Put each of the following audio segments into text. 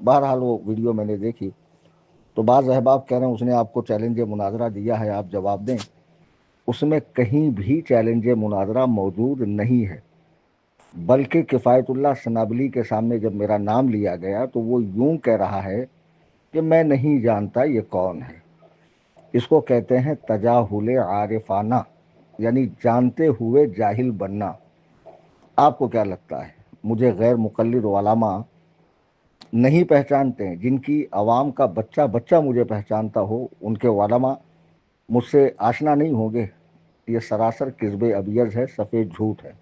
बहरहाल वो वीडियो मैंने देखी तो बाज़ अहबाब कह रहे हैं उसने आपको चैलेंज मुनाजरा दिया है, आप जवाब दें। उसमें कहीं भी चैलेंज मुनाजरा मौजूद नहीं है, बल्कि किफ़ायतुल्लाह सनाबली के सामने जब मेरा नाम लिया गया तो वो यूं कह रहा है कि मैं नहीं जानता ये कौन है। इसको कहते हैं तजाहुल आरिफाना, यानी जानते हुए जाहिल बनना। आपको क्या लगता है, मुझे गैर मुक़ल्लिद उलमा नहीं पहचानते हैं? जिनकी आवाम का बच्चा बच्चा मुझे पहचानता हो, उनके उलमा मुझसे आशना नहीं होंगे? ये सरासर किस्बे अबियज है, सफ़ेद झूठ है।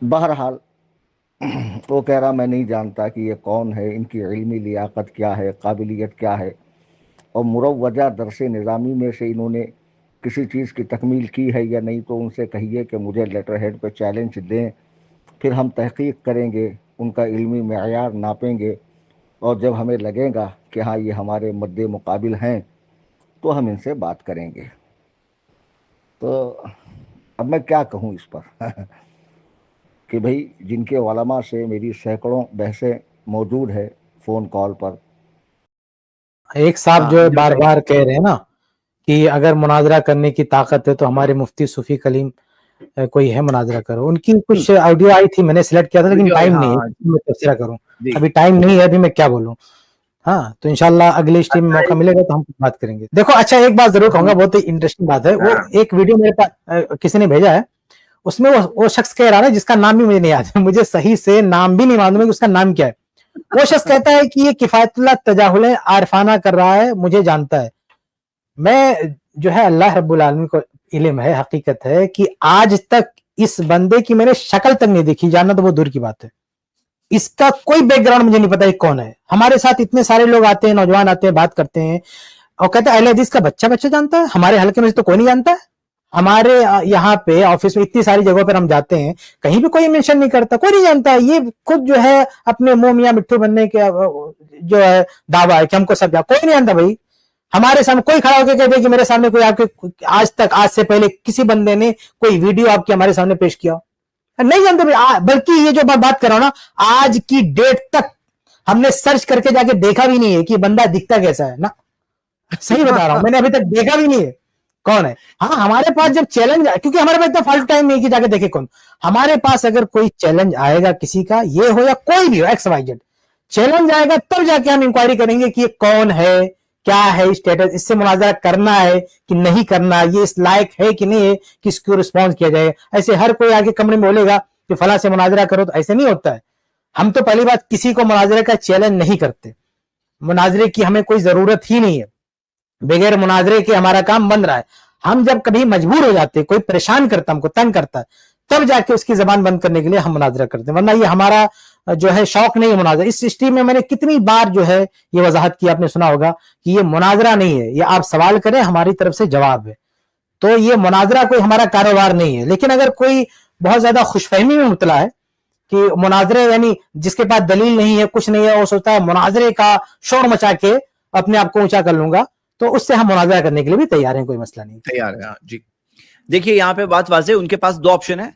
बहरहाल वो कह रहा मैं नहीं जानता कि ये कौन है, इनकी इल्मी लियाकत क्या है, काबिलियत क्या है, और मुरवजा दरस निज़ामी में से इन्होंने किसी चीज़ की तकमील की है या नहीं। तो उनसे कहिए कि मुझे लेटर हेड पर चैलेंज दें, फिर हम तहकीक करेंगे, उनका इल्मी मेयार नापेंगे, और जब हमें लगेगा कि हाँ ये हमारे मद्दे मुकाबिल हैं तो हम इनसे बात करेंगे। तो अब मैं क्या कहूँ इस पर कि भाई जिनके उलमा से मेरी सैकड़ों बहसें मौजूद है फ़ोन कॉल पर। एक साहब जो है बार बार कह रहे हैं ना कि अगर मुनाजरा करने की ताकत है तो हमारे मुफ्ती सूफी कलीम कोई है, मुनाजरा करो। उनकी कुछ ऑडियो आई थी, मैंने सिलेक्ट किया था, लेकिन टाइम नहीं है मैं तबसरा करूं, अभी टाइम नहीं है, अभी मैं क्या बोलूं। हाँ, तो इंशाल्लाह अगले स्ट्रीम में मौका मिलेगा तो हम बात करेंगे। देखो, अच्छा एक बात जरूर कहूंगा, बहुत ही इंटरेस्टिंग बात है। वो एक वीडियो मेरे पास किसी ने भेजा है, उसमें वो शख्स कह रहा है जिसका नाम भी मुझे नहीं याद है, मुझे सही से नाम भी नहीं मालूम है कि उसका नाम क्या है। वो शख्स कहता है कि ये किफायतुल्लाह तजाहुल आरफाना कर रहा है, मुझे जानता है। मैं जो है अल्लाह रब्बुल आलमीन को इल्म है, हकीकत है कि आज तक इस बंदे की मैंने शक्ल तक नहीं देखी, जानना तो वो दूर की बात है। इसका कोई बैकग्राउंड मुझे नहीं पता ये कौन है। हमारे साथ इतने सारे लोग आते हैं, नौजवान आते हैं, बात करते हैं और कहते हैं अहले हदीस का बच्चा बच्चा जानता है। हमारे हल्के में से तो कोई नहीं जानता है। हमारे यहाँ पे ऑफिस में इतनी सारी जगहों पर हम जाते हैं, कहीं भी कोई मेंशन नहीं करता, कोई नहीं जानता। ये खुद जो है अपने मुंह मियां मिट्ठू बनने के जो है दावा है कि हमको सब कोई नहीं जानता। भाई हमारे सामने कोई खड़ा होकर कहते कि मेरे सामने कोई आपके आज तक, आज से पहले किसी बंदे ने कोई वीडियो आपके हमारे सामने पेश किया नहीं जानते भाई। बल्कि ये जो मैं बात कर रहा हूं ना, आज की डेट तक हमने सर्च करके जाके देखा भी नहीं है कि बंदा दिखता कैसा है ना। सही बता रहा हूं, मैंने अभी तक देखा भी नहीं है कौन है। हाँ, हमारे पास जब चैलेंज, क्योंकि हमारे पास इतना फालतू टाइम नहीं कि जाके देखे कौन। हमारे पास अगर कोई चैलेंज आएगा किसी का, ये हो या कोई भी हो, एक्स वाई जेड चैलेंज आएगा, तब जाके हम इंक्वायरी करेंगे कि ये कौन है, क्या है स्टेटस, इससे मुनाजरा करना है कि नहीं करना, ये इस लायक है कि नहीं है कि इसको रिस्पॉन्स किया जाए। ऐसे हर कोई आगे कमरे में बोलेगा कि फला से मुनाजरा करो, तो ऐसे नहीं होता है। हम तो पहली बात किसी को मुनाजरे का चैलेंज नहीं करते, मुनाजरे की हमें कोई जरूरत ही नहीं है। बगैर मुनाजरे के हमारा काम बन रहा है। हम जब कभी मजबूर हो जाते, कोई परेशान करता, हमको तंग करता है, तब जाके उसकी जबान बंद करने के लिए हम मुनाजरा करते हैं, वरना ये हमारा जो है शौक नहीं है मुनाजरा। इस स्ट्रीम में मैंने कितनी बार जो है ये वजाहत की, आपने सुना होगा कि ये मुनाजरा नहीं है, ये आप सवाल करें, हमारी तरफ से जवाब है। तो ये मुनाजरा कोई हमारा कारोबार नहीं है। लेकिन अगर कोई बहुत ज्यादा खुशफहमी में मुतला है कि मुनाजरे यानी जिसके पास दलील नहीं है, कुछ नहीं है, वो सोचता है मुनाजरे का शोर मचा के अपने आप को ऊंचा कर लूंगा, तो उससे हम मुनाजरा करने के लिए भी तैयार हैं, कोई मसला नहीं। तैयार है जी। देखिए यहाँ पे बात वाज़ेह, उनके पास दो ऑप्शन है।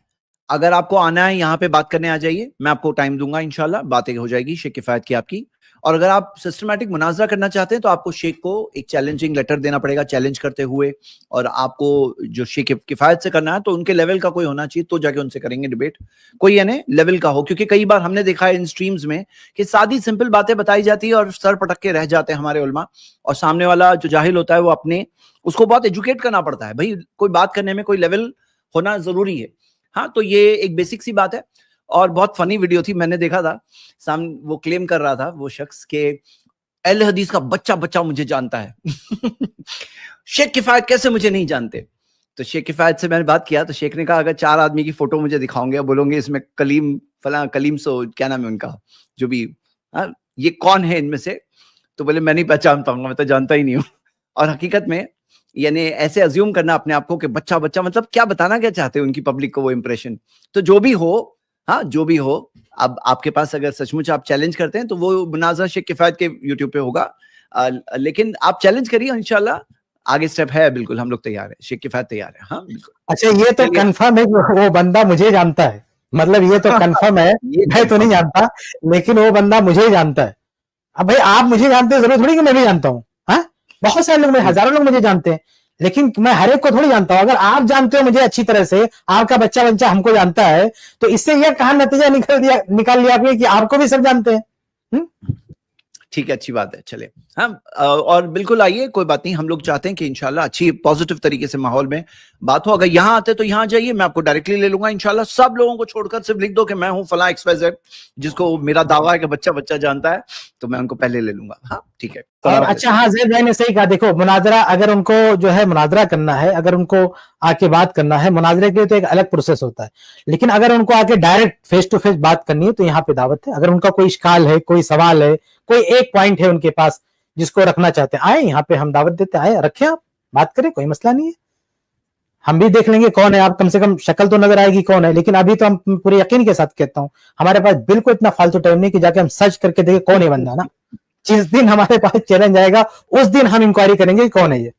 अगर आपको आना है यहाँ पे बात करने आ जाइए, मैं आपको टाइम दूंगा, इंशाल्लाह बातें हो जाएगी शेख किफायत की आपकी। और अगर आप सिस्टमैटिक मुनाजरा करना चाहते हैं तो आपको शेख को एक चैलेंजिंग लेटर देना पड़ेगा, चैलेंज करते हुए। और आपको जो शेख किफायत से करना है तो उनके लेवल का कोई होना चाहिए, तो जाके उनसे करेंगे डिबेट, कोई यानी लेवल का हो। क्योंकि कई बार हमने देखा है इन स्ट्रीम्स में कि सादी सिंपल बातें बताई जाती है और सर पटक के रह जाते हैं हमारे उलमा, और सामने वाला जो जाहिल होता है वो अपने उसको बहुत एजुकेट करना पड़ता है। भाई कोई बात करने में कोई लेवल होना जरूरी है। हाँ, तो ये एक बेसिक सी बात है। और बहुत फनी वीडियो थी, मैंने देखा था, सामने वो क्लेम कर रहा था वो शख्स के अहले हदीस का बच्चा बच्चा मुझे जानता है शेख किफायत कैसे मुझे नहीं जानते। तो शेख किफायत से मैंने बात किया तो शेख ने कहा अगर 4 आदमी की फोटो मुझे दिखाओगे, बोलोगे इसमें कलीम फला कलीम सो क्या नाम है उनका जो भी, ये कौन है इनमें से, तो बोले मैं नहीं पहचान पाऊंगा, मैं तो जानता ही नहीं हूँ। और हकीकत में यानी ऐसे अज्यूम करना अपने आप को कि बच्चा बच्चा, मतलब क्या बताना क्या चाहते हैं उनकी पब्लिक को वो इंप्रेशन। तो जो भी हो, हाँ जो भी हो, अब आपके पास अगर सचमुच आप चैलेंज करते हैं तो वो मुनाज़रा शेख किफायत के यूट्यूब पे होगा। लेकिन आप चैलेंज करिए, इंशाल्लाह आगे स्टेप है, बिल्कुल हम लोग तैयार है, शेख किफायत तैयार है। हाँ बिल्कुल। अच्छा, ये तो कंफर्म है कि वो बंदा मुझे जानता है, मतलब ये तो कंफर्म है, मैं तो नहीं जानता लेकिन वो बंदा मुझे जानता है। اب بھائی آپ مجھے جانتے ہیں ضرور تھوڑی کہ میں بھی جانتا ہوں, ہاں بہت سارے لوگ, ہزاروں لوگ مجھے جانتے ہیں, لیکن میں ہر ایک کو تھوڑی جانتا ہوں. اگر آپ جانتے ہو مجھے اچھی طرح سے, آپ کا بچہ بچہ ہم کو جانتا ہے, تو اس سے یہ کہاں نتیجہ نکال لیا آپ نے کہ آپ کو بھی سب جانتے ہیں. ٹھیک ہے, اچھی بات ہے. چلے ہاں, اور بالکل آئیے, کوئی بات نہیں, ہم لوگ چاہتے ہیں کہ انشاءاللہ اچھی پازیٹیو طریقے سے ماحول میں بات ہو. اگر یہاں آتے تو یہاں جائیے, میں آپ کو ڈائریکٹلی لے لوں گا انشاءاللہ. سب لوگوں کو چھوڑ کر صرف لکھ دو کہ میں ہوں فلاں ایکس وائی زیڈ, جس کو میرا دعویٰ ہے کہ بچہ بچہ جانتا ہے, تو میں ان کو پہلے لے لوں گا. ہاں ٹھیک ہے. اور اچھا, ہاں زید بھائی نے صحیح کہا. دیکھو مناظرہ اگر ان کو جو ہے مناظرہ کرنا ہے, اگر ان کو آ کے بات کرنا ہے, مناظرے کے لیے تو ایک الگ پروسیس ہوتا ہے, لیکن اگر ان کو آ کے ڈائریکٹ فیس ٹو فیس بات کرنی ہے تو یہاں پہ دعوت ہے. اگر ان کا کوئی اشکال ہے, کوئی سوال ہے, کوئی ایک پوائنٹ ہے ان کے پاس جس کو رکھنا چاہتے ہیں, آئے یہاں پہ, ہم دعوت دیتے, آئے رکھیں, آپ بات کریں, کوئی مسئلہ نہیں ہے. ہم بھی دیکھ لیں گے کون ہے آپ, کم سے کم شکل تو نظر آئے گی کون ہے. لیکن ابھی تو ہم پورے یقین کے ساتھ کہتا ہوں, ہمارے پاس بالکل اتنا فالتو ٹائم نہیں کہ جا کے ہم سرچ کر کے دیکھیں کون ہے بندہ نا. جس دن ہمارے پاس چیلنج آئے گا اس دن ہم انکوائری کریں گے کون ہے یہ.